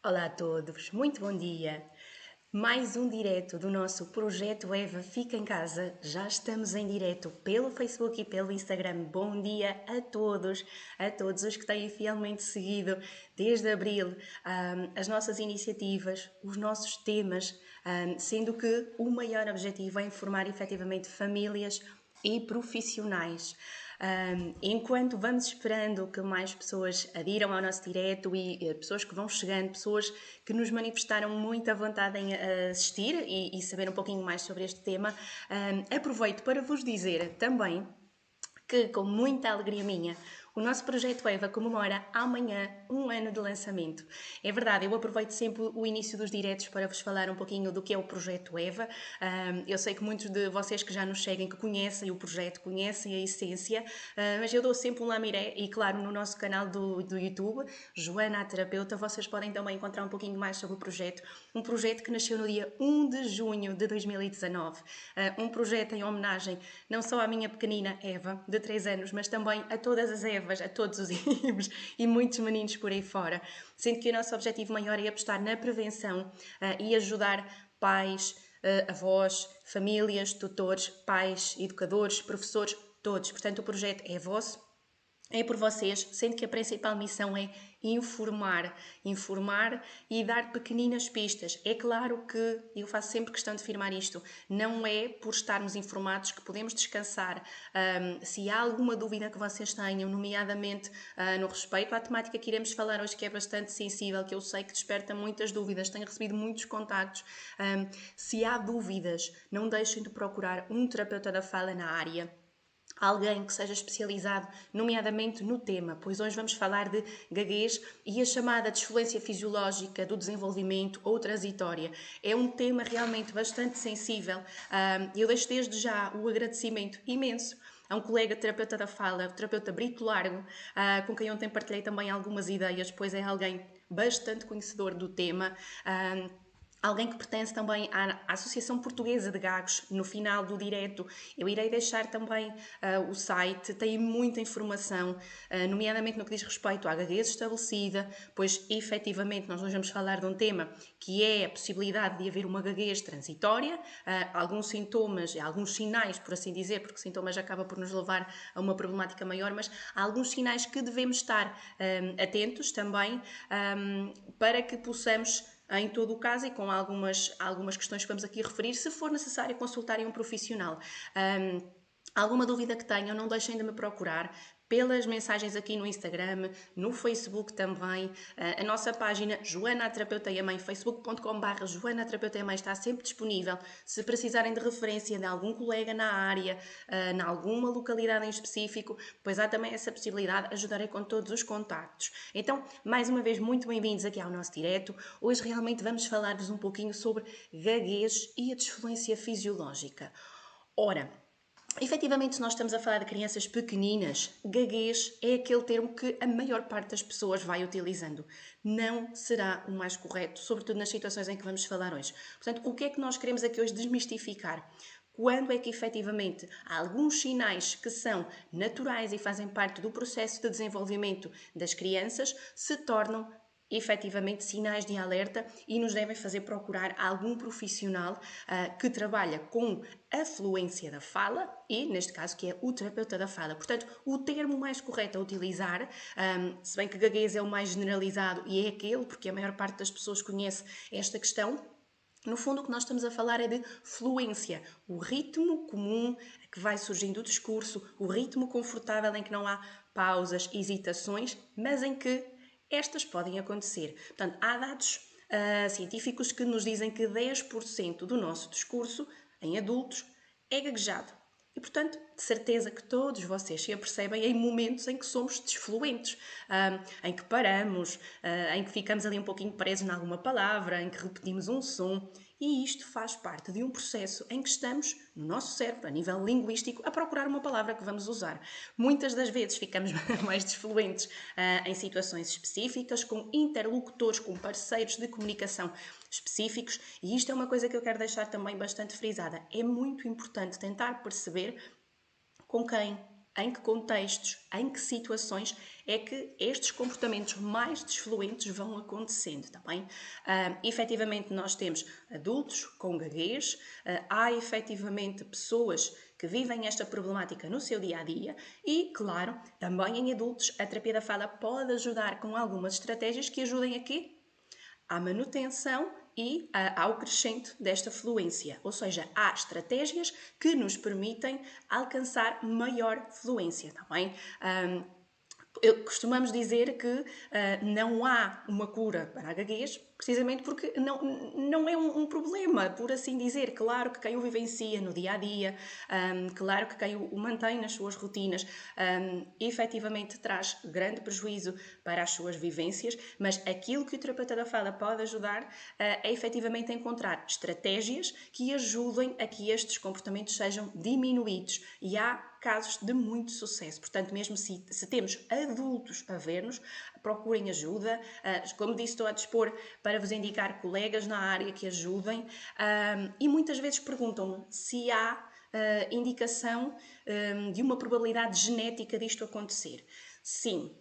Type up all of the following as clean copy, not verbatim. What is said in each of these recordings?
Olá a todos, muito bom dia. Mais um direto do nosso projeto Eva Fica em Casa. Já estamos em direto pelo Facebook e pelo Instagram. Bom dia a todos os que têm fielmente seguido desde abril as nossas iniciativas, os nossos temas, sendo que o maior objetivo é informar efetivamente famílias e profissionais. Enquanto vamos esperando que mais pessoas adiram ao nosso direto e pessoas que vão chegando, pessoas que nos manifestaram muita vontade em assistir e saber um pouquinho mais sobre este tema, aproveito para vos dizer também que, com muita alegria minha, o nosso projeto Eva comemora amanhã um ano de lançamento. É verdade, eu aproveito sempre o início dos diretos para vos falar um pouquinho do que é o projeto Eva. Eu sei que muitos de vocês que já nos seguem, que conhecem o projeto, conhecem a essência, mas eu dou sempre um lamiré e, claro, no nosso canal do YouTube, Joana a Terapeuta, vocês podem também encontrar um pouquinho mais sobre o projeto. Um projeto que nasceu no dia 1 de junho de 2019. Um projeto em homenagem não só à minha pequenina Eva, de 3 anos, mas também a todas as Evas, a todos os Ives e muitos meninos por aí fora. Sendo que o nosso objetivo maior é apostar na prevenção e ajudar pais, avós, famílias, tutores, pais, educadores, professores, todos. Portanto, o projeto é vosso, é por vocês, sendo que a principal missão é informar e dar pequeninas pistas. É claro que eu faço sempre questão de afirmar isto, não é por estarmos informados que podemos descansar. Se há alguma dúvida que vocês tenham, nomeadamente no respeito à temática que iremos falar hoje, que é bastante sensível, que eu sei que desperta muitas dúvidas, tenho recebido muitos contactos. Se há dúvidas, não deixem de procurar um terapeuta da fala na área. Alguém que seja especializado, nomeadamente no tema, pois hoje vamos falar de gaguez e a chamada desfluência fisiológica do desenvolvimento ou transitória. É um tema realmente bastante sensível e eu deixo desde já o agradecimento imenso a um colega terapeuta da fala, o terapeuta Brito Largo, com quem ontem partilhei também algumas ideias, pois é alguém bastante conhecedor do tema. Alguém que pertence também à Associação Portuguesa de Gagos. No final do direto eu irei deixar também o site, tem muita informação, nomeadamente no que diz respeito à gaguez estabelecida, pois efetivamente nós hoje vamos falar de um tema que é a possibilidade de haver uma gaguez transitória, alguns sintomas, alguns sinais, por assim dizer, porque sintomas acaba por nos levar a uma problemática maior, mas há alguns sinais que devemos estar atentos também para que possamos, em todo o caso, e com algumas questões que vamos aqui referir, se for necessário consultarem um profissional. Alguma dúvida que tenham, não deixem de me procurar pelas mensagens aqui no Instagram, no Facebook também. A nossa página Joana a Terapeuta e a Mãe, facebook.com/Joana a Terapeuta e a Mãe, está sempre disponível. Se precisarem de referência de algum colega na área, em alguma localidade em específico, pois há também essa possibilidade, ajudarei com todos os contactos. Então, mais uma vez, muito bem-vindos aqui ao nosso direto. Hoje realmente vamos falar-vos um pouquinho sobre gaguez e a desfluência fisiológica. Ora, efetivamente, se nós estamos a falar de crianças pequeninas, gaguez é aquele termo que a maior parte das pessoas vai utilizando. Não será o mais correto, sobretudo nas situações em que vamos falar hoje. Portanto, o que é que nós queremos aqui hoje desmistificar? Quando é que efetivamente há alguns sinais que são naturais e fazem parte do processo de desenvolvimento das crianças se tornam efetivamente sinais de alerta e nos devem fazer procurar algum profissional que trabalha com a fluência da fala e, neste caso, que é o terapeuta da fala. Portanto, o termo mais correto a utilizar, se bem que gaguez é o mais generalizado e é aquele, porque a maior parte das pessoas conhece esta questão, no fundo, o que nós estamos a falar é de fluência, o ritmo comum que vai surgindo do discurso, o ritmo confortável em que não há pausas, hesitações, mas em que estas podem acontecer. Portanto, há dados científicos que nos dizem que 10% do nosso discurso em adultos é gaguejado. E, portanto, de certeza que todos vocês se apercebem em momentos em que somos desfluentes, em que paramos, em que ficamos ali um pouquinho presos em alguma palavra, em que repetimos um som. E isto faz parte de um processo em que estamos, no nosso cérebro, a nível linguístico, a procurar uma palavra que vamos usar. Muitas das vezes ficamos mais desfluentes em situações específicas, com interlocutores, com parceiros de comunicação específicos, e isto é uma coisa que eu quero deixar também bastante frisada. É muito importante tentar perceber com quem, em que contextos, em que situações é que estes comportamentos mais desfluentes vão acontecendo, está bem? Efetivamente nós temos adultos com gaguez, há efetivamente pessoas que vivem esta problemática no seu dia-a-dia e, claro, também em adultos a terapia da fala pode ajudar com algumas estratégias que ajudem aqui à manutenção e ao crescimento desta fluência. Ou seja, há estratégias que nos permitem alcançar maior fluência, está bem? Costumamos dizer que não há uma cura para a gaguez, precisamente porque não é um problema, por assim dizer. Claro que quem o vivencia no dia-a-dia, claro que quem o mantém nas suas rotinas, efetivamente traz grande prejuízo para as suas vivências, mas aquilo que o terapeuta da fala pode ajudar é efetivamente encontrar estratégias que ajudem a que estes comportamentos sejam diminuídos. E há casos de muito sucesso. Portanto, mesmo se temos adultos a ver-nos, procurem ajuda. Como disse, estou a dispor para vos indicar colegas na área que ajudem. E muitas vezes perguntam-me se há indicação de uma probabilidade genética disto acontecer. Sim.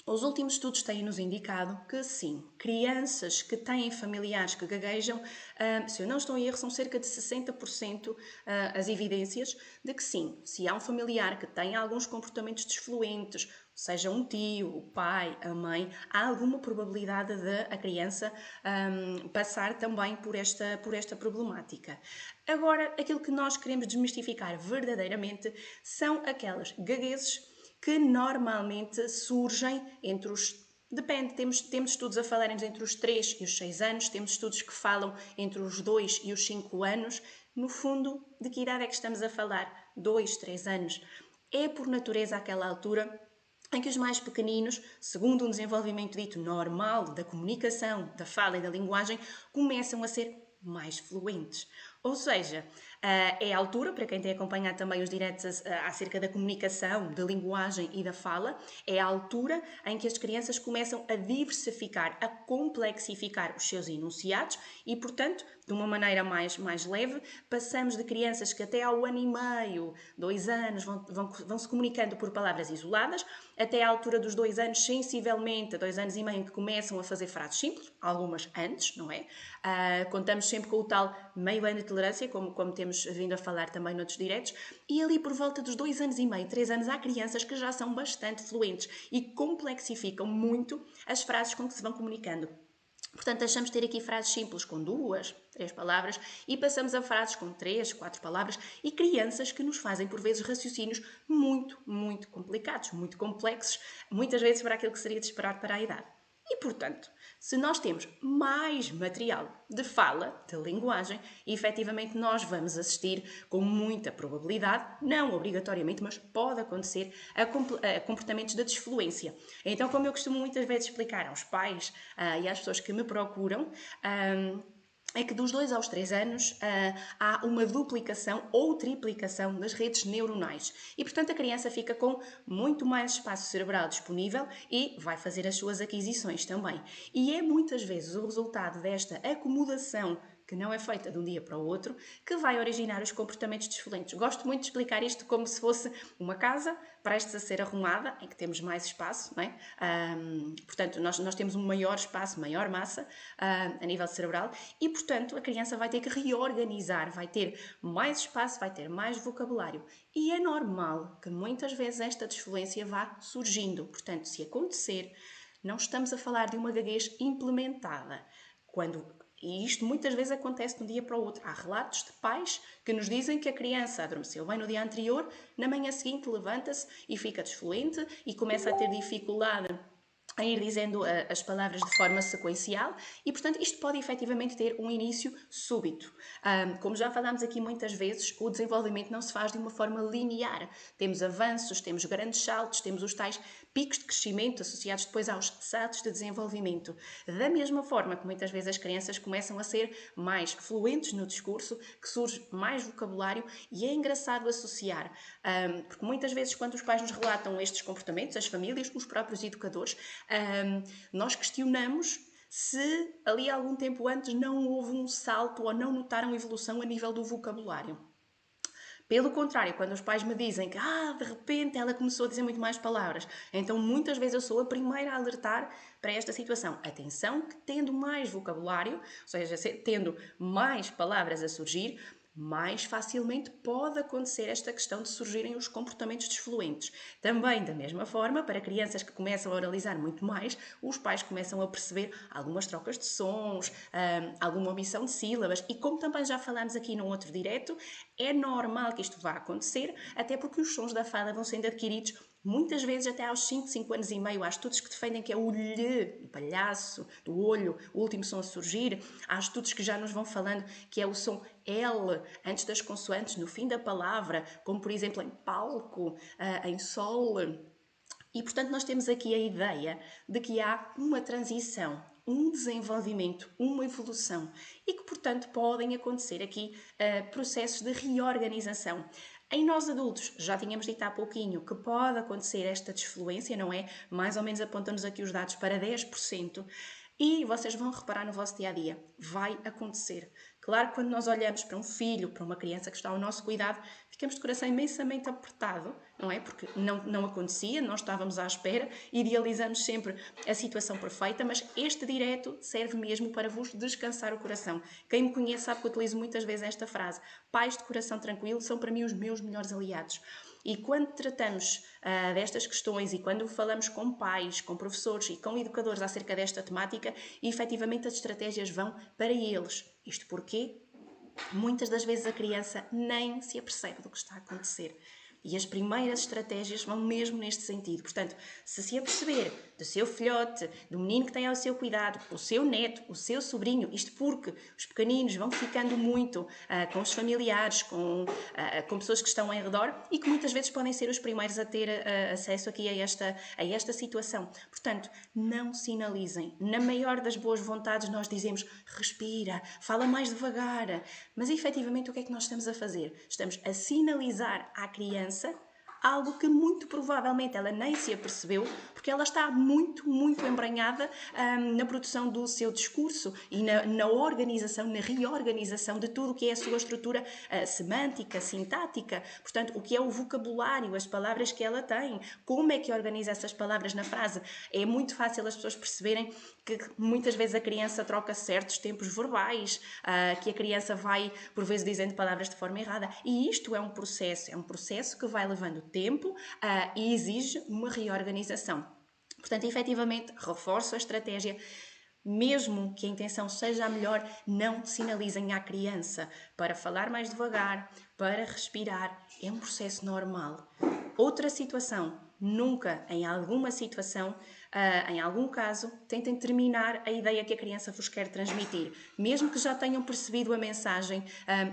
Os últimos estudos têm-nos indicado que sim, crianças que têm familiares que gaguejam, se eu não estou em erro, são cerca de 60% as evidências de que sim, se há um familiar que tem alguns comportamentos desfluentes, seja um tio, o pai, a mãe, há alguma probabilidade de a criança passar também por esta problemática. Agora, aquilo que nós queremos desmistificar verdadeiramente são aquelas gaguezes que normalmente surgem entre os... Depende, temos estudos a falar entre os 3 e os 6 anos, temos estudos que falam entre os 2 e os 5 anos. No fundo, de que idade é que estamos a falar? 2, 3 anos. É por natureza aquela altura em que os mais pequeninos, segundo um desenvolvimento dito normal da comunicação, da fala e da linguagem, começam a ser mais fluentes. Ou seja, é a altura, para quem tem acompanhado também os diretos acerca da comunicação, da linguagem e da fala, é a altura em que as crianças começam a diversificar, a complexificar os seus enunciados e, portanto, de uma maneira mais leve, passamos de crianças que até ao ano e meio, 2 anos, vão se comunicando por palavras isoladas, até à altura dos 2 anos, sensivelmente, a 2 anos e meio, em que começam a fazer frases simples, algumas antes, não é? Contamos sempre com o tal meio ano de tolerância, como temos vindo a falar também noutros diretos, e ali por volta dos 2 anos e meio, 3 anos, há crianças que já são bastante fluentes e complexificam muito as frases com que se vão comunicando. Portanto, deixamos de ter aqui frases simples com 2, 3 palavras e passamos a frases com 3, 4 palavras e crianças que nos fazem, por vezes, raciocínios muito complicados, muito complexos, muitas vezes para aquilo que seria de esperar para a idade. E, portanto, se nós temos mais material de fala, de linguagem, efetivamente nós vamos assistir com muita probabilidade, não obrigatoriamente, mas pode acontecer, a comportamentos de desfluência. Então, como eu costumo muitas vezes explicar aos pais e às pessoas que me procuram, é que dos 2 aos 3 anos há uma duplicação ou triplicação das redes neuronais e, portanto, a criança fica com muito mais espaço cerebral disponível e vai fazer as suas aquisições também. E é muitas vezes o resultado desta acomodação que não é feita de um dia para o outro, que vai originar os comportamentos desfluentes. Gosto muito de explicar isto como se fosse uma casa prestes a ser arrumada, em que temos mais espaço, não é? Portanto, nós temos um maior espaço, maior massa a nível cerebral e, portanto, a criança vai ter que reorganizar, vai ter mais espaço, vai ter mais vocabulário. E é normal que muitas vezes esta desfluência vá surgindo. Portanto, se acontecer, não estamos a falar de uma gaguez implementada. E isto muitas vezes acontece de um dia para o outro. Há relatos de pais que nos dizem que a criança adormeceu bem no dia anterior, na manhã seguinte levanta-se e fica desfluente e começa a ter dificuldade a ir dizendo as palavras de forma sequencial e, portanto, isto pode efetivamente ter um início súbito. Como já falámos aqui muitas vezes, o desenvolvimento não se faz de uma forma linear. Temos avanços, temos grandes saltos, temos os tais picos de crescimento associados depois aos saltos de desenvolvimento. Da mesma forma que muitas vezes as crianças começam a ser mais fluentes no discurso, que surge mais vocabulário e é engraçado associar, porque muitas vezes quando os pais nos relatam estes comportamentos, as famílias, os próprios educadores, nós questionamos se ali algum tempo antes não houve um salto ou não notaram evolução a nível do vocabulário. Pelo contrário, quando os pais me dizem que de repente ela começou a dizer muito mais palavras, então muitas vezes eu sou a primeira a alertar para esta situação. Atenção que tendo mais vocabulário, ou seja, tendo mais palavras a surgir, mais facilmente pode acontecer esta questão de surgirem os comportamentos desfluentes. Também, da mesma forma, para crianças que começam a oralizar muito mais, os pais começam a perceber algumas trocas de sons, alguma omissão de sílabas, e como também já falámos aqui num outro direto, é normal que isto vá acontecer, até porque os sons da fala vão sendo adquiridos muitas vezes até aos 5 anos e meio. Há estudos que defendem que é o lhe, o palhaço, do olho, o último som a surgir. Há estudos que já nos vão falando que é o som L antes das consoantes, no fim da palavra, como por exemplo em palco, em sol. E portanto nós temos aqui a ideia de que há uma transição, um desenvolvimento, uma evolução e que portanto podem acontecer aqui processos de reorganização. Em nós adultos, já tínhamos dito há pouquinho que pode acontecer esta desfluência, não é? Mais ou menos apontam-nos aqui os dados para 10%. E vocês vão reparar no vosso dia-a-dia, vai acontecer. Claro que quando nós olhamos para um filho, para uma criança que está ao nosso cuidado, ficamos de coração imensamente apertado, não é? Porque não acontecia, não estávamos à espera, idealizamos sempre a situação perfeita, mas este direto serve mesmo para vos descansar o coração. Quem me conhece sabe que eu utilizo muitas vezes esta frase: pais de coração tranquilo são para mim os meus melhores aliados. E quando tratamos destas questões e quando falamos com pais, com professores e com educadores acerca desta temática, efetivamente as estratégias vão para eles. Isto porque muitas das vezes a criança nem se apercebe do que está a acontecer. E as primeiras estratégias vão mesmo neste sentido. Portanto, se aperceber do seu filhote, do menino que tem ao seu cuidado, o seu neto, o seu sobrinho, isto porque os pequeninos vão ficando muito com os familiares, com pessoas que estão em redor e que muitas vezes podem ser os primeiros a ter acesso aqui a esta situação. Portanto, não sinalizem. Na maior das boas vontades nós dizemos: respira, fala mais devagar. Mas efetivamente o que é que nós estamos a fazer? Estamos a sinalizar à criança algo que muito provavelmente ela nem se apercebeu, porque ela está muito, muito embranhada na produção do seu discurso e na organização, na reorganização de tudo o que é a sua estrutura semântica, sintática, portanto, o que é o vocabulário, as palavras que ela tem, como é que organiza essas palavras na frase. É muito fácil as pessoas perceberem que muitas vezes a criança troca certos tempos verbais, que a criança vai, por vezes, dizendo palavras de forma errada. E isto é um processo que vai levando tempo e exige uma reorganização. Portanto, efetivamente, reforço a estratégia. Mesmo que a intenção seja a melhor, não sinalizem à criança para falar mais devagar, para respirar. É um processo normal. Outra situação, nunca, em alguma situação, em algum caso, tentem terminar a ideia que a criança vos quer transmitir. Mesmo que já tenham percebido a mensagem,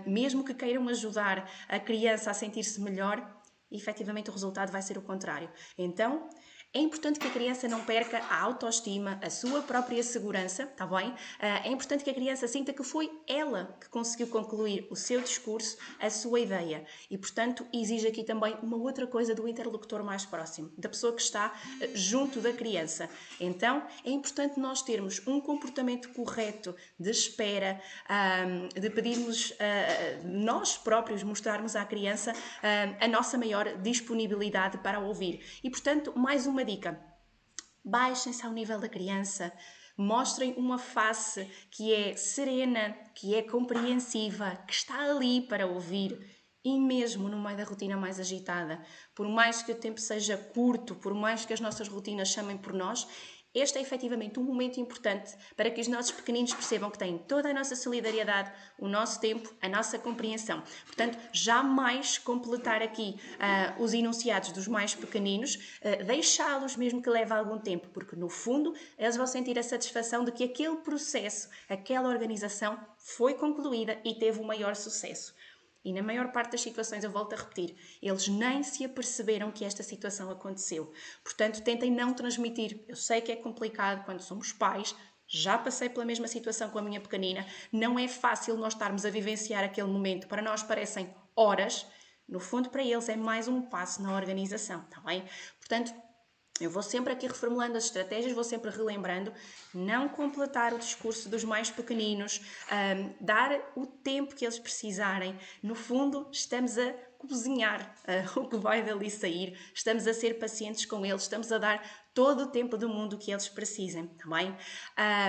mesmo que queiram ajudar a criança a sentir-se melhor, efetivamente o resultado vai ser o contrário. Então, é importante que a criança não perca a autoestima, a sua própria segurança, está bem? É importante que a criança sinta que foi ela que conseguiu concluir o seu discurso, a sua ideia. E, portanto, exige aqui também uma outra coisa do interlocutor mais próximo, da pessoa que está junto da criança. Então, é importante nós termos um comportamento correto de espera, de pedirmos, nós próprios mostrarmos à criança a nossa maior disponibilidade para ouvir. E, portanto, mais uma dica: baixem-se ao nível da criança, mostrem uma face que é serena, que é compreensiva, que está ali para ouvir. E mesmo no meio da rotina mais agitada, por mais que o tempo seja curto, por mais que as nossas rotinas chamem por nós, este é efetivamente um momento importante para que os nossos pequeninos percebam que têm toda a nossa solidariedade, o nosso tempo, a nossa compreensão. Portanto, jamais completar aqui os enunciados dos mais pequeninos, deixá-los mesmo que leve algum tempo, porque no fundo eles vão sentir a satisfação de que aquele processo, aquela organização foi concluída e teve o maior sucesso. E na maior parte das situações, eu volto a repetir, eles nem se aperceberam que esta situação aconteceu. Portanto, tentem não transmitir. Eu sei que é complicado quando somos pais, já passei pela mesma situação com a minha pequenina, não é fácil nós estarmos a vivenciar aquele momento. Para nós parecem horas, no fundo para eles é mais um passo na organização, está bem? Portanto, eu vou sempre aqui reformulando as estratégias, vou sempre relembrando, não completar o discurso dos mais pequeninos, dar o tempo que eles precisarem. No fundo, estamos a cozinhar o que vai dali sair, estamos a ser pacientes com eles, estamos a dar todo o tempo do mundo que eles precisem, tá bem?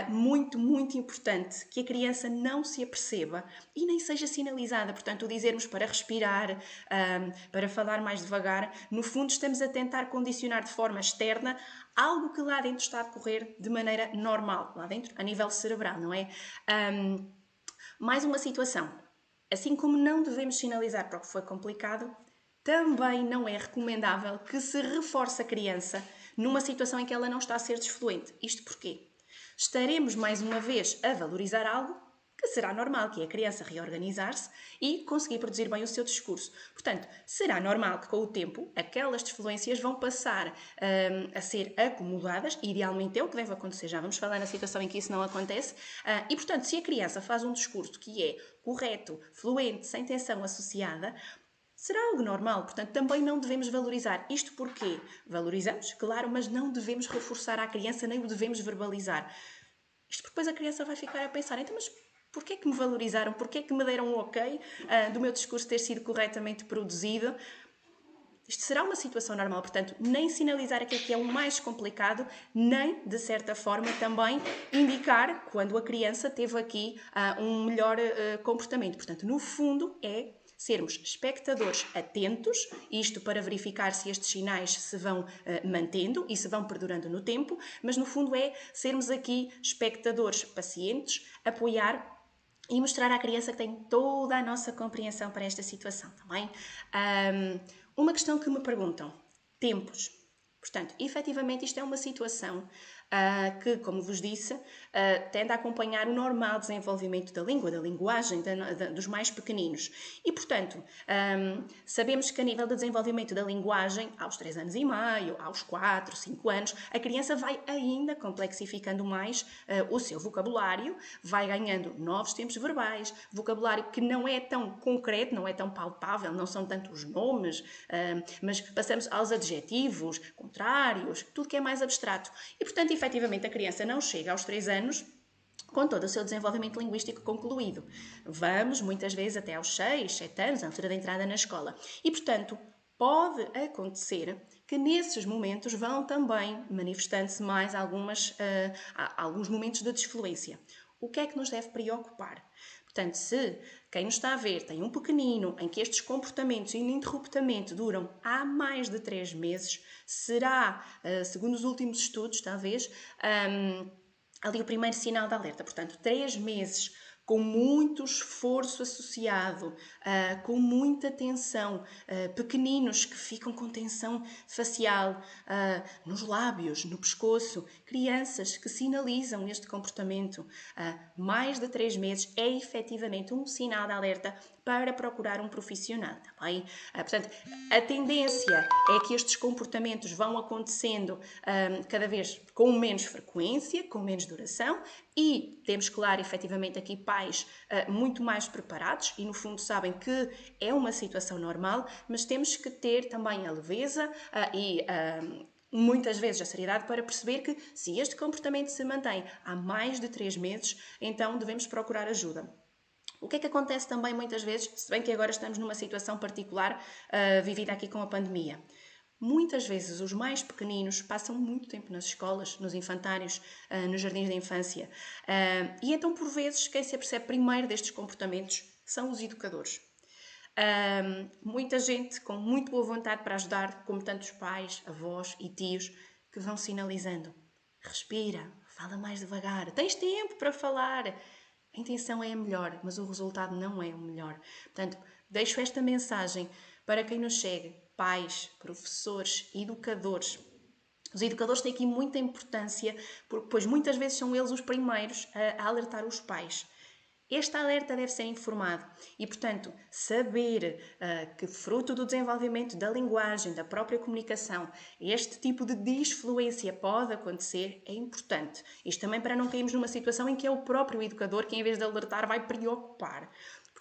Muito, muito importante que a criança não se aperceba e nem seja sinalizada, portanto, o dizermos para respirar, para falar mais devagar, no fundo estamos a tentar condicionar de forma externa algo que lá dentro está a decorrer de maneira normal, lá dentro, a nível cerebral, não é? Mais uma situação. Assim como não devemos sinalizar para o que foi complicado, também não é recomendável que se reforce a criança numa situação em que ela não está a ser desfluente. Isto porquê? Estaremos mais uma vez a valorizar algo que será normal, que é a criança reorganizar-se e conseguir produzir bem o seu discurso. Portanto, será normal que com o tempo aquelas desfluências vão passar a ser acomodadas, idealmente é o que deve acontecer, já vamos falar na situação em que isso não acontece, e portanto, se a criança faz um discurso que é correto, fluente, sem tensão associada, será algo normal, portanto, também não devemos valorizar. Isto porquê? Valorizamos, claro, mas não devemos reforçar à criança, nem o devemos verbalizar. Isto porque depois a criança vai ficar a pensar, então, mas porquê que me valorizaram? Porquê que me deram um ok do meu discurso ter sido corretamente produzido? Isto será uma situação normal, portanto, nem sinalizar aquilo que é o mais complicado, nem, de certa forma, também indicar quando a criança teve aqui um melhor comportamento. Portanto, no fundo, é sermos espectadores atentos, isto para verificar se estes sinais se vão mantendo e se vão perdurando no tempo, mas no fundo é sermos aqui espectadores pacientes, apoiar e mostrar à criança que tem toda a nossa compreensão para esta situação, também. Uma questão que me perguntam, tempos. Portanto, efetivamente isto é uma situação que, como vos disse, tende a acompanhar o normal desenvolvimento da língua, da linguagem dos mais pequeninos. E, portanto, sabemos que a nível de desenvolvimento da linguagem, aos 3 anos e meio, aos 4, 5 anos, a criança vai ainda complexificando mais o seu vocabulário, vai ganhando novos tempos verbais, vocabulário que não é tão concreto, não é tão palpável, não são tanto os nomes, mas passamos aos adjetivos, contrários, tudo que é mais abstrato. E, portanto, efetivamente, a criança não chega aos 3 anos com todo o seu desenvolvimento linguístico concluído. Vamos, muitas vezes, até aos 6, 7 anos, a altura da entrada na escola. E, portanto, pode acontecer que nesses momentos vão também manifestando-se mais alguns momentos de desfluência. O que é que nos deve preocupar? Portanto, se quem nos está a ver tem um pequenino em que estes comportamentos ininterruptamente duram há mais de 3 meses, será, segundo os últimos estudos, talvez, ali o primeiro sinal de alerta. Portanto, 3 meses com muito esforço associado, com muita tensão, pequeninos que ficam com tensão facial, nos lábios, no pescoço, crianças que sinalizam este comportamento, mais de 3 meses é efetivamente um sinal de alerta para procurar um profissional, tá bem? Portanto, a tendência é que estes comportamentos vão acontecendo cada vez com menos frequência, com menos duração e temos, claro, efetivamente aqui pais muito mais preparados e no fundo sabem que é uma situação normal, mas temos que ter também a leveza e muitas vezes a seriedade para perceber que se este comportamento se mantém há mais de 3 meses, então devemos procurar ajuda. O que é que acontece também muitas vezes, se bem que agora estamos numa situação particular vivida aqui com a pandemia? Muitas vezes os mais pequeninos passam muito tempo nas escolas, nos infantários, nos jardins de infância. E então, por vezes, quem se apercebe primeiro destes comportamentos são os educadores. Muita gente com muito boa vontade para ajudar, como tantos pais, avós e tios, que vão sinalizando. Respira, fala mais devagar, tens tempo para falar. A intenção é a melhor, mas o resultado não é o melhor. Portanto, deixo esta mensagem para quem nos chegue, pais, professores, educadores. Os educadores têm aqui muita importância, porque pois, muitas vezes são eles os primeiros a alertar os pais. Este alerta deve ser informado e, portanto, saber que fruto do desenvolvimento da linguagem, da própria comunicação, este tipo de disfluência pode acontecer é importante. Isto também para não cairmos numa situação em que é o próprio educador que, em vez de alertar, vai preocupar.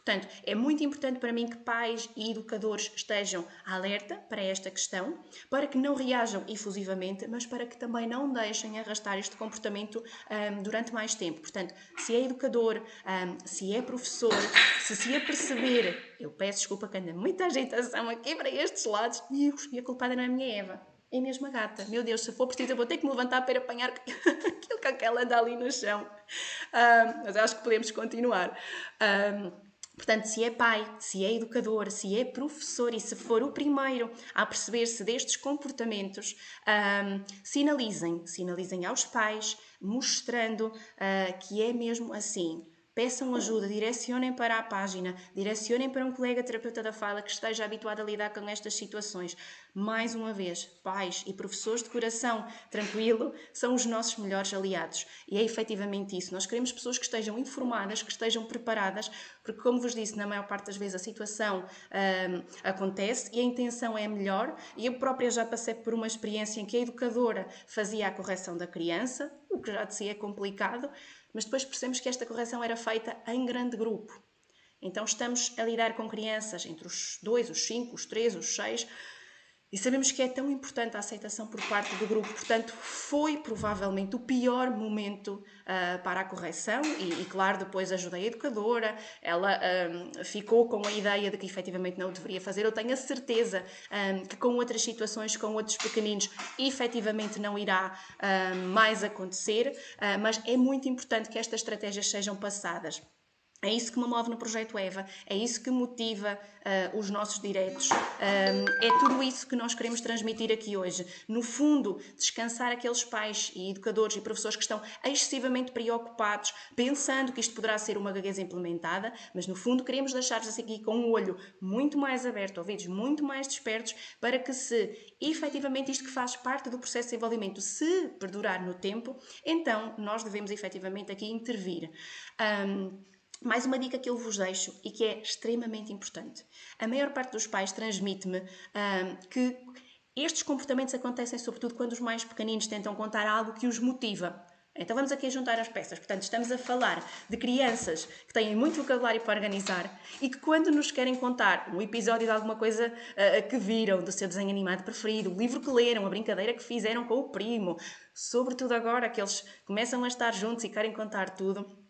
Portanto, é muito importante para mim que pais e educadores estejam alerta para esta questão, para que não reajam efusivamente, mas para que também não deixem arrastar este comportamento durante mais tempo. Portanto, se é educador, se é professor, se aperceber, eu peço desculpa que anda muita agitação aqui para estes lados, e a culpada não é a minha Eva. É mesmo a gata. Meu Deus, se for preciso eu vou ter que me levantar para ir apanhar aquilo que ela anda ali no chão. Mas acho que podemos continuar. Portanto, se é pai, se é educador, se é professor e se for o primeiro a perceber-se destes comportamentos, sinalizem aos pais, mostrando que é mesmo assim. Peçam ajuda, direcionem para a página, direcionem para um colega terapeuta da fala que esteja habituado a lidar com estas situações. Mais uma vez, pais e professores de coração tranquilo são os nossos melhores aliados. E é efetivamente isso. Nós queremos pessoas que estejam informadas, que estejam preparadas, porque, como vos disse, na maior parte das vezes a situação acontece e a intenção é melhor. E eu própria já passei por uma experiência em que a educadora fazia a correção da criança, o que já de si é complicado, mas depois percebemos que esta correção era feita em grande grupo. Então estamos a lidar com crianças entre os 2, os 5, os 3, os 6, e sabemos que é tão importante a aceitação por parte do grupo. Portanto, foi provavelmente o pior momento para a correção e, claro, depois ajudei a educadora. Ela ficou com a ideia de que efetivamente não o deveria fazer. Eu tenho a certeza que com outras situações, com outros pequeninos, efetivamente não irá mais acontecer. Mas é muito importante que estas estratégias sejam passadas. É isso que me move no Projeto EVA, é isso que motiva os nossos diretos, é tudo isso que nós queremos transmitir aqui hoje. No fundo, descansar aqueles pais e educadores e professores que estão excessivamente preocupados, pensando que isto poderá ser uma gagueza implementada, mas no fundo queremos deixar-vos aqui com um olho muito mais aberto, ouvidos muito mais despertos, para que se efetivamente isto que faz parte do processo de desenvolvimento se perdurar no tempo, então nós devemos efetivamente aqui intervir. Mais uma dica que eu vos deixo e que é extremamente importante. A maior parte dos pais transmite-me que estes comportamentos acontecem sobretudo quando os mais pequeninos tentam contar algo que os motiva. Então vamos aqui juntar as peças. Portanto, estamos a falar de crianças que têm muito vocabulário para organizar e que quando nos querem contar um episódio de alguma coisa que viram, do seu desenho animado preferido, o livro que leram, a brincadeira que fizeram com o primo, sobretudo agora que eles começam a estar juntos e querem contar tudo,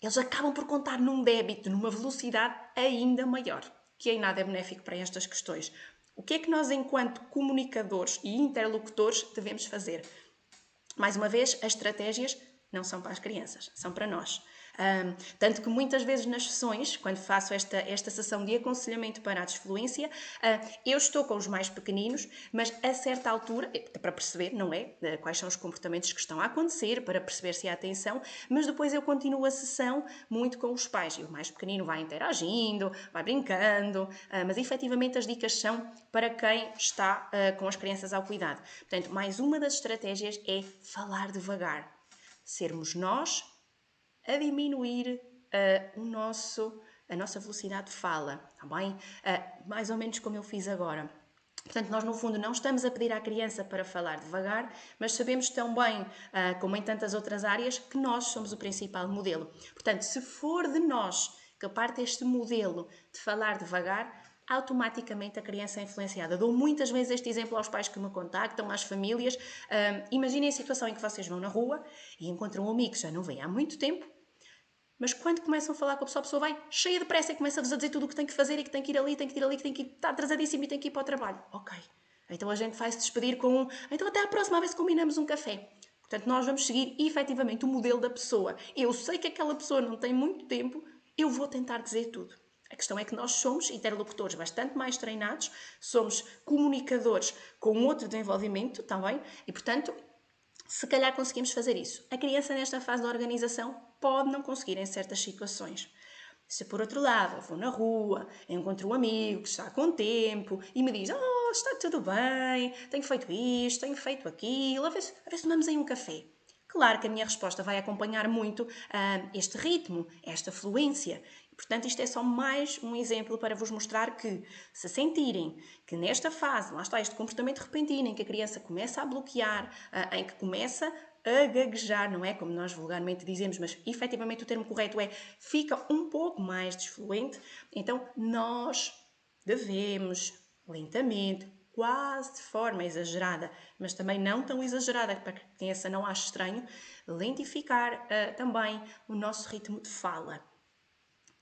eles acabam por contar num débito, numa velocidade ainda maior, que em nada é benéfico para estas questões. O que é que nós, enquanto comunicadores e interlocutores, devemos fazer? Mais uma vez, as estratégias não são para as crianças, são para nós. Tanto que muitas vezes nas sessões, quando faço esta sessão de aconselhamento para a desfluência, eu estou com os mais pequeninos, mas a certa altura, para perceber, não é? Quais são os comportamentos que estão a acontecer, para perceber se há atenção, mas depois eu continuo a sessão muito com os pais. E o mais pequenino vai interagindo, vai brincando, mas efetivamente as dicas são para quem está com as crianças ao cuidado. Portanto, mais uma das estratégias é falar devagar. Sermos nós a diminuir a nossa velocidade de fala, tá bem? Mais ou menos como eu fiz agora. Portanto, nós no fundo não estamos a pedir à criança para falar devagar, mas sabemos tão bem, como em tantas outras áreas, que nós somos o principal modelo. Portanto, se for de nós que parte este modelo de falar devagar, automaticamente a criança é influenciada. Dou muitas vezes este exemplo aos pais que me contactam, às famílias. Imaginem a situação em que vocês vão na rua e encontram um amigo que já não vem há muito tempo, mas quando começam a falar com a pessoa vai cheia de pressa e começa-vos a dizer tudo o que tem que fazer e que tem que ir ali, tem que ir ali, que tem que estar atrasadíssimo e tem que ir para o trabalho. Ok. Então a gente vai se despedir com então até à próxima vez combinamos um café. Portanto, nós vamos seguir efetivamente o modelo da pessoa. Eu sei que aquela pessoa não tem muito tempo, eu vou tentar dizer tudo. A questão é que nós somos interlocutores bastante mais treinados, somos comunicadores com outro desenvolvimento também e, portanto, se calhar conseguimos fazer isso. A criança nesta fase da organização pode não conseguir em certas situações. Se por outro lado eu vou na rua, encontro um amigo que está com tempo e me diz está tudo bem, tenho feito isto, tenho feito aquilo, a ver se tomamos aí um café. Claro que a minha resposta vai acompanhar muito este ritmo, esta fluência. Portanto, isto é só mais um exemplo para vos mostrar que, se sentirem que nesta fase, lá está este comportamento repentino, em que a criança começa a bloquear, em que começa a gaguejar, não é? Como nós vulgarmente dizemos, mas efetivamente o termo correto é fica um pouco mais desfluente. Então, nós devemos, lentamente, quase de forma exagerada, mas também não tão exagerada para que a criança não ache estranho, lentificar também o nosso ritmo de fala.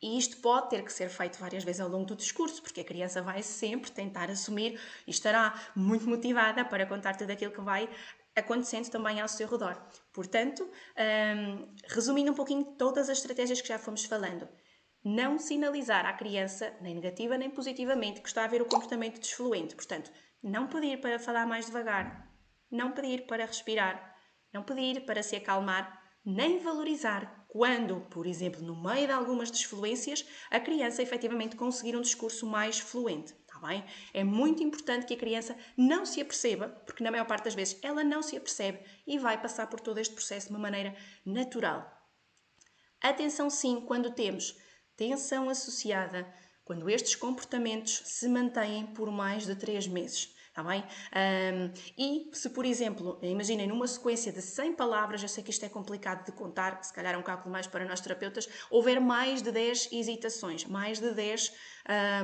E isto pode ter que ser feito várias vezes ao longo do discurso, porque a criança vai sempre tentar assumir e estará muito motivada para contar tudo aquilo que vai acontecendo também ao seu redor. Portanto, resumindo um pouquinho todas as estratégias que já fomos falando, não sinalizar à criança, nem negativa nem positivamente, que está a ver o comportamento desfluente. Portanto, não pedir para falar mais devagar, não pedir para respirar, não pedir para se acalmar, nem valorizar quando, por exemplo, no meio de algumas desfluências, a criança efetivamente conseguir um discurso mais fluente. Está bem? É muito importante que a criança não se aperceba, porque na maior parte das vezes ela não se apercebe e vai passar por todo este processo de uma maneira natural. Atenção sim quando temos tensão associada, quando estes comportamentos se mantêm por mais de 3 meses. Está bem? E se, por exemplo, imaginem numa sequência de 100 palavras, eu sei que isto é complicado de contar, se calhar é um cálculo mais para nós terapeutas, houver mais de 10 hesitações, mais de 10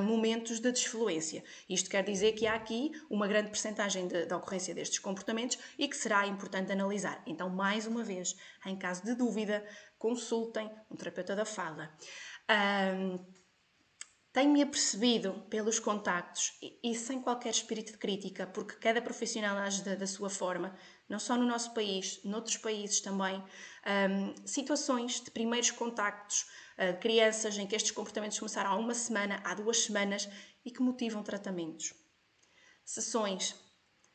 momentos de desfluência. Isto quer dizer que há aqui uma grande percentagem de ocorrência destes comportamentos e que será importante analisar. Então, mais uma vez, em caso de dúvida, consultem um terapeuta da fala. Tenho-me apercebido pelos contactos e sem qualquer espírito de crítica, porque cada profissional age da sua forma, não só no nosso país, noutros países também, situações de primeiros contactos, crianças em que estes comportamentos começaram há uma semana, há 2 semanas e que motivam tratamentos. Sessões,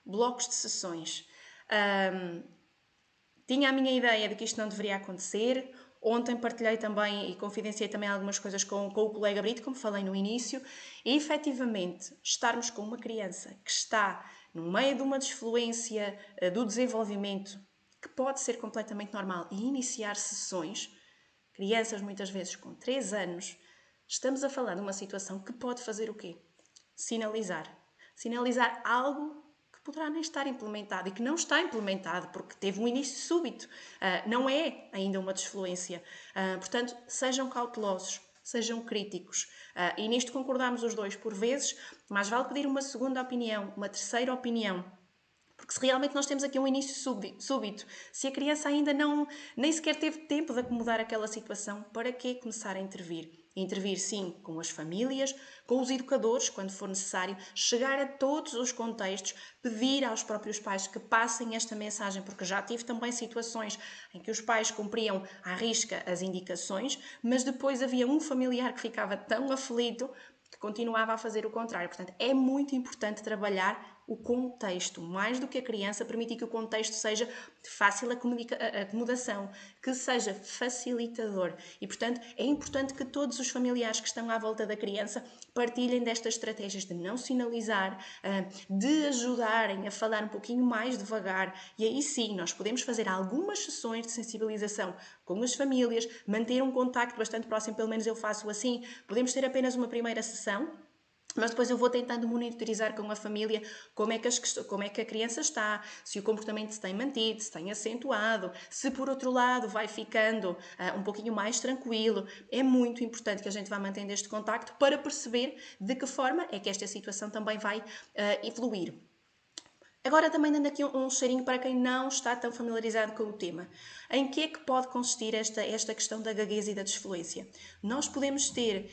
blocos de sessões. Tinha a minha ideia de que isto não deveria acontecer. Ontem partilhei também e confidenciei também algumas coisas com o colega Brito, como falei no início, e efetivamente estarmos com uma criança que está no meio de uma desfluência do desenvolvimento, que pode ser completamente normal, e iniciar sessões, crianças muitas vezes com 3 anos, estamos a falar de uma situação que pode fazer o quê? Sinalizar. Sinalizar algo poderá nem estar implementado e que não está implementado porque teve um início súbito. Não é ainda uma desfluência. Portanto, sejam cautelosos, sejam críticos. E nisto concordamos os dois por vezes, mas vale pedir uma segunda opinião, uma terceira opinião. Porque se realmente nós temos aqui um início súbito, se a criança ainda nem sequer teve tempo de acomodar aquela situação, para que começar a intervir? Intervir, sim, com as famílias, com os educadores, quando for necessário, chegar a todos os contextos, pedir aos próprios pais que passem esta mensagem, porque já tive também situações em que os pais cumpriam à risca as indicações, mas depois havia um familiar que ficava tão aflito que continuava a fazer o contrário. Portanto, é muito importante trabalhar o contexto, mais do que a criança, permitir que o contexto seja de fácil acomodação, que seja facilitador. E, portanto, é importante que todos os familiares que estão à volta da criança partilhem destas estratégias de não sinalizar, de ajudarem a falar um pouquinho mais devagar. E aí sim, nós podemos fazer algumas sessões de sensibilização com as famílias, manter um contacto bastante próximo, pelo menos eu faço assim. Podemos ter apenas uma primeira sessão, mas depois eu vou tentando monitorizar com a família como é que a criança está, se o comportamento se tem mantido, se tem acentuado, se por outro lado vai ficando um pouquinho mais tranquilo. É muito importante que a gente vá mantendo este contacto para perceber de que forma é que esta situação também vai evoluir. Agora também dando aqui um cheirinho para quem não está tão familiarizado com o tema. Em que é que pode consistir esta questão da gaguez e da desfluência? Nós podemos ter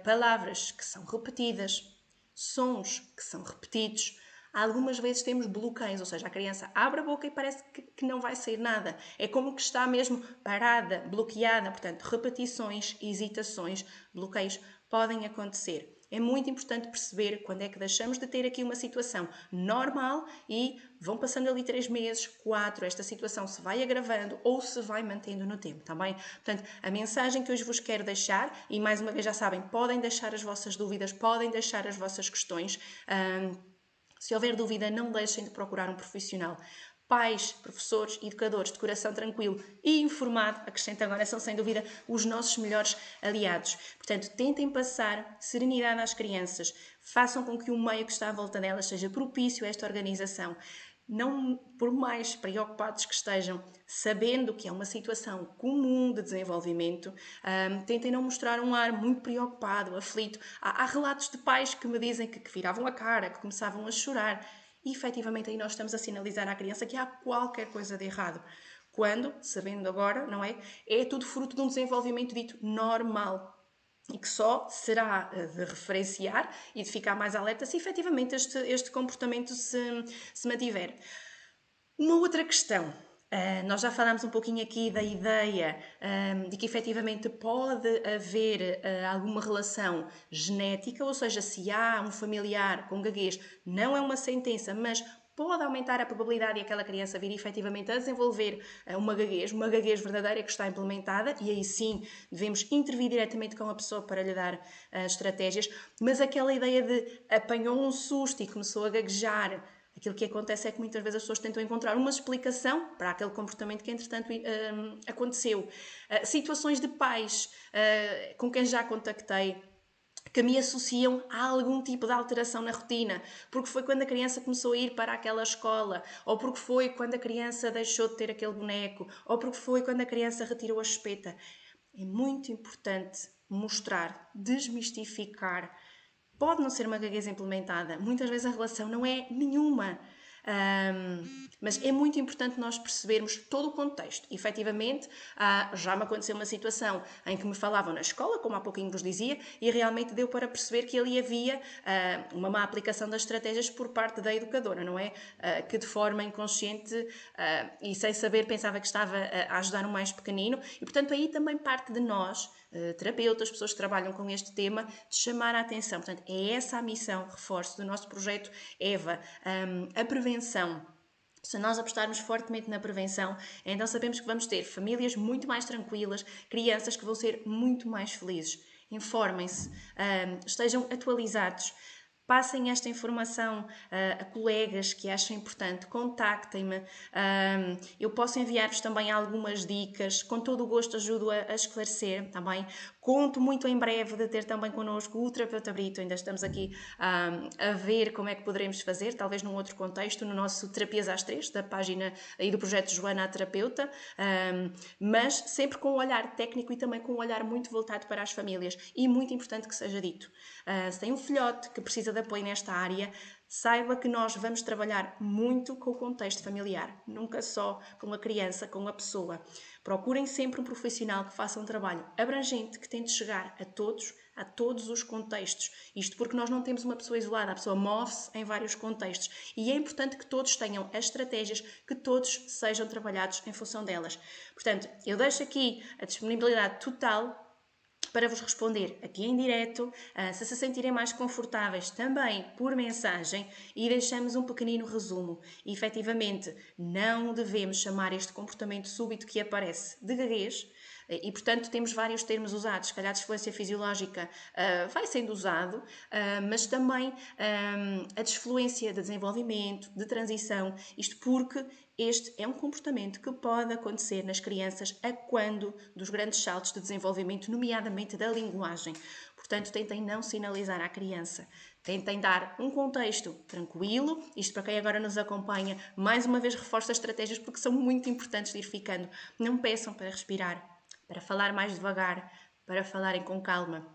palavras que são repetidas, sons que são repetidos. Algumas vezes temos bloqueios, ou seja, a criança abre a boca e parece que não vai sair nada. É como que está mesmo parada, bloqueada. Portanto, repetições, hesitações, bloqueios podem acontecer. É muito importante perceber quando é que deixamos de ter aqui uma situação normal e vão passando ali 3 meses, 4, esta situação se vai agravando ou se vai mantendo no tempo, tá bem? Portanto, a mensagem que hoje vos quero deixar, e mais uma vez já sabem, podem deixar as vossas dúvidas, podem deixar as vossas questões. Se houver dúvida, não deixem de procurar um profissional. Pais, professores, educadores de coração tranquilo e informado, acrescento agora, são sem dúvida os nossos melhores aliados. Portanto, tentem passar serenidade às crianças, façam com que o meio que está à volta delas seja propício a esta organização. não, por mais preocupados que estejam, sabendo que é uma situação comum de desenvolvimento, tentem não mostrar um ar muito preocupado, aflito. Há relatos de pais que me dizem que viravam a cara, que começavam a chorar. E efetivamente aí nós estamos a sinalizar à criança que há qualquer coisa de errado. Quando, sabendo agora, não é? É tudo fruto de um desenvolvimento dito normal e que só será de referenciar e de ficar mais alerta se efetivamente este comportamento se mantiver. Uma outra questão. Nós já falámos um pouquinho aqui da ideia de que efetivamente pode haver alguma relação genética, ou seja, se há um familiar com gaguez, não é uma sentença, mas pode aumentar a probabilidade de aquela criança vir efetivamente a desenvolver uma gaguez verdadeira que está implementada, e aí sim devemos intervir diretamente com a pessoa para lhe dar estratégias, mas aquela ideia de apanhou um susto e começou a gaguejar. Aquilo que acontece é que muitas vezes as pessoas tentam encontrar uma explicação para aquele comportamento que, entretanto, aconteceu. Situações de pais com quem já contactei que me associam a algum tipo de alteração na rotina, porque foi quando a criança começou a ir para aquela escola, ou porque foi quando a criança deixou de ter aquele boneco, ou porque foi quando a criança retirou a chupeta. É muito importante mostrar, desmistificar. Pode não ser uma gaguez implementada, muitas vezes a relação não é nenhuma. Mas é muito importante nós percebermos todo o contexto. Efetivamente, já me aconteceu uma situação em que me falavam na escola, como há pouquinho vos dizia, e realmente deu para perceber que ali havia uma má aplicação das estratégias por parte da educadora, não é? Que de forma inconsciente e sem saber pensava que estava a ajudar um mais pequenino, e portanto aí também parte de nós, terapeutas, pessoas que trabalham com este tema, de chamar a atenção. Portanto, é essa a missão, reforço, do nosso projeto EVA, a prevenção. Se nós apostarmos fortemente na prevenção, então sabemos que vamos ter famílias muito mais tranquilas, crianças que vão ser muito mais felizes. Informem-se, estejam atualizados. Passem esta informação a colegas que achem importante, contactem-me. Eu posso enviar-vos também algumas dicas, com todo o gosto ajudo a esclarecer, tá bem? Conto muito em breve de ter também connosco o terapeuta Brito, ainda estamos aqui a ver como é que poderemos fazer, talvez num outro contexto, no nosso Terapias às 3, da página aí do projeto Joana a Terapeuta, mas sempre com um olhar técnico e também com um olhar muito voltado para as famílias, e muito importante que seja dito. Se tem um filhote que precisa de apoio nesta área, saiba que nós vamos trabalhar muito com o contexto familiar, nunca só com a criança, com a pessoa. Procurem sempre um profissional que faça um trabalho abrangente, que tente chegar a todos os contextos. Isto porque nós não temos uma pessoa isolada, a pessoa move-se em vários contextos e é importante que todos tenham as estratégias, que todos sejam trabalhados em função delas. Portanto, eu deixo aqui a disponibilidade total para vos responder aqui em direto, se sentirem mais confortáveis também por mensagem, e deixamos um pequenino resumo. E, efetivamente, não devemos chamar este comportamento súbito que aparece de gaguez, e portanto temos vários termos usados. Se calhar a disfluência fisiológica vai sendo usado, mas também a disfluência de desenvolvimento, de transição, isto porque este é um comportamento que pode acontecer nas crianças a quando dos grandes saltos de desenvolvimento, nomeadamente da linguagem. Portanto, tentem não sinalizar à criança. Tentem dar um contexto tranquilo. Isto para quem agora nos acompanha, mais uma vez reforço as estratégias porque são muito importantes de ir ficando. Não peçam para respirar, para falar mais devagar, para falarem com calma.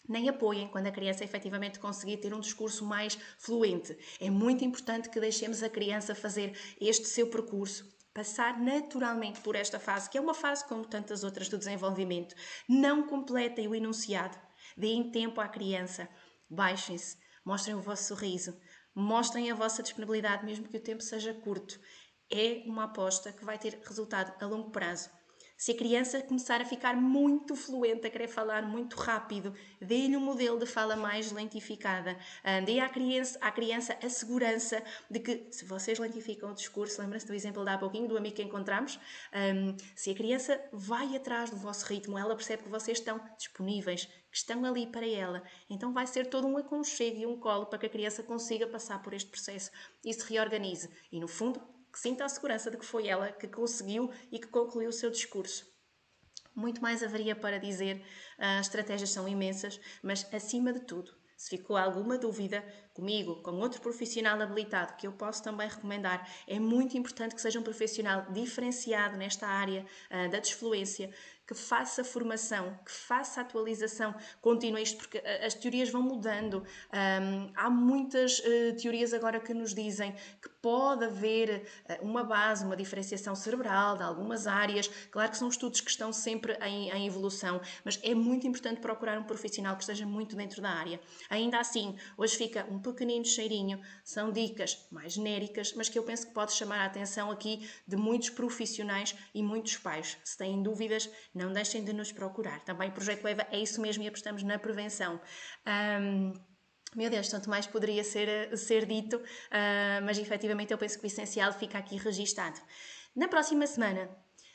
Nem apoiem quando a criança efetivamente conseguir ter um discurso mais fluente. É muito importante que deixemos a criança fazer este seu percurso, passar naturalmente por esta fase, que é uma fase como tantas outras do desenvolvimento. Não completem o enunciado. Deem tempo à criança. Baixem-se. Mostrem o vosso sorriso. Mostrem a vossa disponibilidade, mesmo que o tempo seja curto. É uma aposta que vai ter resultado a longo prazo. Se a criança começar a ficar muito fluente, a querer falar muito rápido, dê-lhe um modelo de fala mais lentificada. Dê à criança a segurança de que, se vocês lentificam o discurso, lembra-se do exemplo de há pouquinho, do amigo que encontramos? Se a criança vai atrás do vosso ritmo, ela percebe que vocês estão disponíveis, que estão ali para ela. Então vai ser todo um aconchego e um colo para que a criança consiga passar por este processo e se reorganize. E, no fundo, que sinta a segurança de que foi ela que conseguiu e que concluiu o seu discurso. Muito mais haveria para dizer, as estratégias são imensas, mas acima de tudo, se ficou alguma dúvida, comigo, com outro profissional habilitado, que eu posso também recomendar, é muito importante que seja um profissional diferenciado nesta área da desfluência, que faça formação, que faça atualização contínua, isto porque as teorias vão mudando. Há muitas teorias agora que nos dizem que pode haver uma base, uma diferenciação cerebral de algumas áreas. Claro que são estudos que estão sempre em evolução, mas é muito importante procurar um profissional que esteja muito dentro da área. Ainda assim, hoje fica um pequenino cheirinho, são dicas mais genéricas, mas que eu penso que pode chamar a atenção aqui de muitos profissionais e muitos pais. Se têm dúvidas, não deixem de nos procurar. Também o Projeto EVA é isso mesmo e apostamos na prevenção. Meu Deus, tanto mais poderia ser dito, mas efetivamente eu penso que o essencial fica aqui registado. Na próxima semana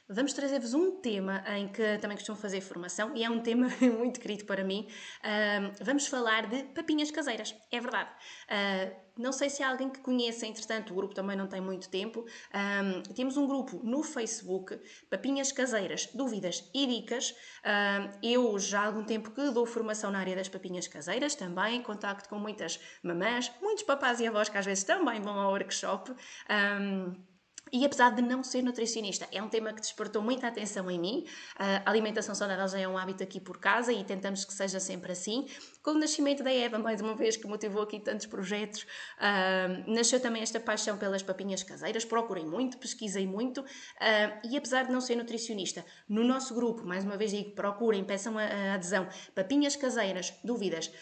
vamos trazer-vos um tema em que também costumo fazer formação e é um tema muito querido para mim. Vamos falar de papinhas caseiras, é verdade. Não sei se há alguém que conheça, entretanto, o grupo também não tem muito tempo. Temos um grupo no Facebook, Papinhas Caseiras, Dúvidas e Dicas. Eu já há algum tempo que dou formação na área das papinhas caseiras também, contacto com muitas mamãs, muitos papás e avós que às vezes também vão ao workshop. E apesar de não ser nutricionista, é um tema que despertou muita atenção em mim. A alimentação saudável já é um hábito aqui por casa e tentamos que seja sempre assim. Com o nascimento da Eva, mais uma vez, que motivou aqui tantos projetos, nasceu também esta paixão pelas papinhas caseiras. Procurei muito, pesquisei muito e apesar de não ser nutricionista, no nosso grupo, mais uma vez digo, procurem, peçam a adesão, papinhas caseiras, dúvidas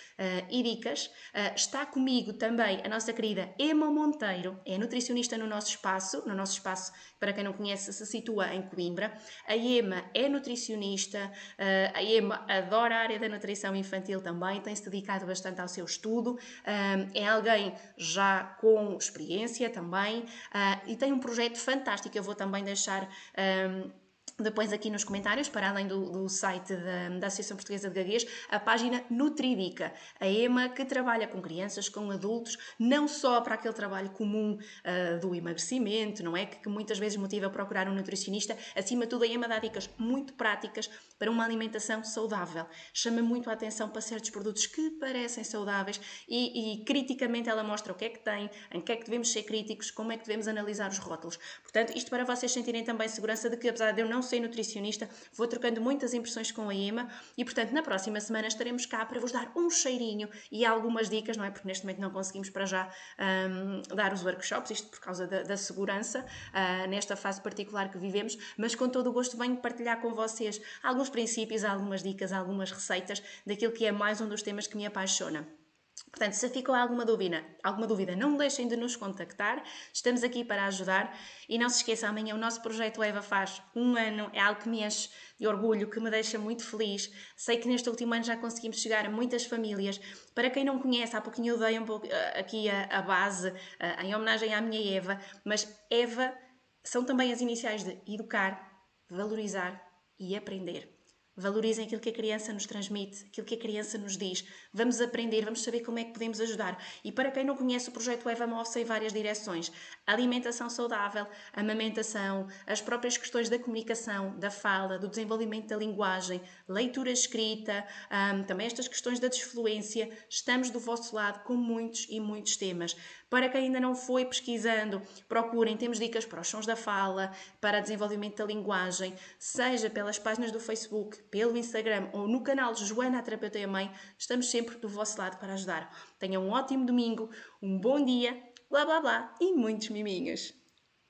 e dicas. Está comigo também a nossa querida Emma Monteiro, é nutricionista no nosso espaço, para quem não conhece, se situa em Coimbra. A Emma é nutricionista, a Emma adora a área da nutrição infantil também, tem-se dedicado bastante ao seu estudo, é alguém já com experiência também e tem um projeto fantástico. Eu vou também deixar depois aqui nos comentários, para além do site da Associação Portuguesa de Gaguez, a página Nutridica. A Emma que trabalha com crianças, com adultos, não só para aquele trabalho comum do emagrecimento, não é? Que muitas vezes motiva a procurar um nutricionista. Acima de tudo, a Emma dá dicas muito práticas para uma alimentação saudável. Chama muito a atenção para certos produtos que parecem saudáveis e criticamente ela mostra o que é que tem, em que é que devemos ser críticos, como é que devemos analisar os rótulos. Portanto, isto para vocês sentirem também segurança de que, apesar de eu não ser nutricionista, vou trocando muitas impressões com a Emma e, portanto, na próxima semana estaremos cá para vos dar um cheirinho e algumas dicas, não é? Porque neste momento não conseguimos para já dar os workshops, isto por causa da segurança, nesta fase particular que vivemos, mas com todo o gosto venho partilhar com vocês alguns princípios, algumas dicas, algumas receitas daquilo que é mais um dos temas que me apaixona. Portanto, se ficou alguma dúvida, não deixem de nos contactar, estamos aqui para ajudar e não se esqueçam, amanhã o nosso projeto EVA faz um ano, é algo que me enche de orgulho, que me deixa muito feliz. Sei que neste último ano já conseguimos chegar a muitas famílias. Para quem não conhece, há pouquinho eu dei um pouco aqui a base, em homenagem à minha Eva, mas EVA são também as iniciais de educar, valorizar e aprender. Valorizem aquilo que a criança nos transmite, aquilo que a criança nos diz. Vamos aprender, vamos saber como é que podemos ajudar. E para quem não conhece, o projeto EVA move-se em várias direções. Alimentação saudável, amamentação, as próprias questões da comunicação, da fala, do desenvolvimento da linguagem, leitura escrita, também estas questões da desfluência. Estamos do vosso lado com muitos e muitos temas. Para quem ainda não foi pesquisando, procurem, temos dicas para os sons da fala, para o desenvolvimento da linguagem, seja pelas páginas do Facebook, pelo Instagram ou no canal Joana, a Terapeuta e a Mãe, estamos sempre do vosso lado para ajudar. Tenham um ótimo domingo, um bom dia, blá blá blá e muitos miminhos!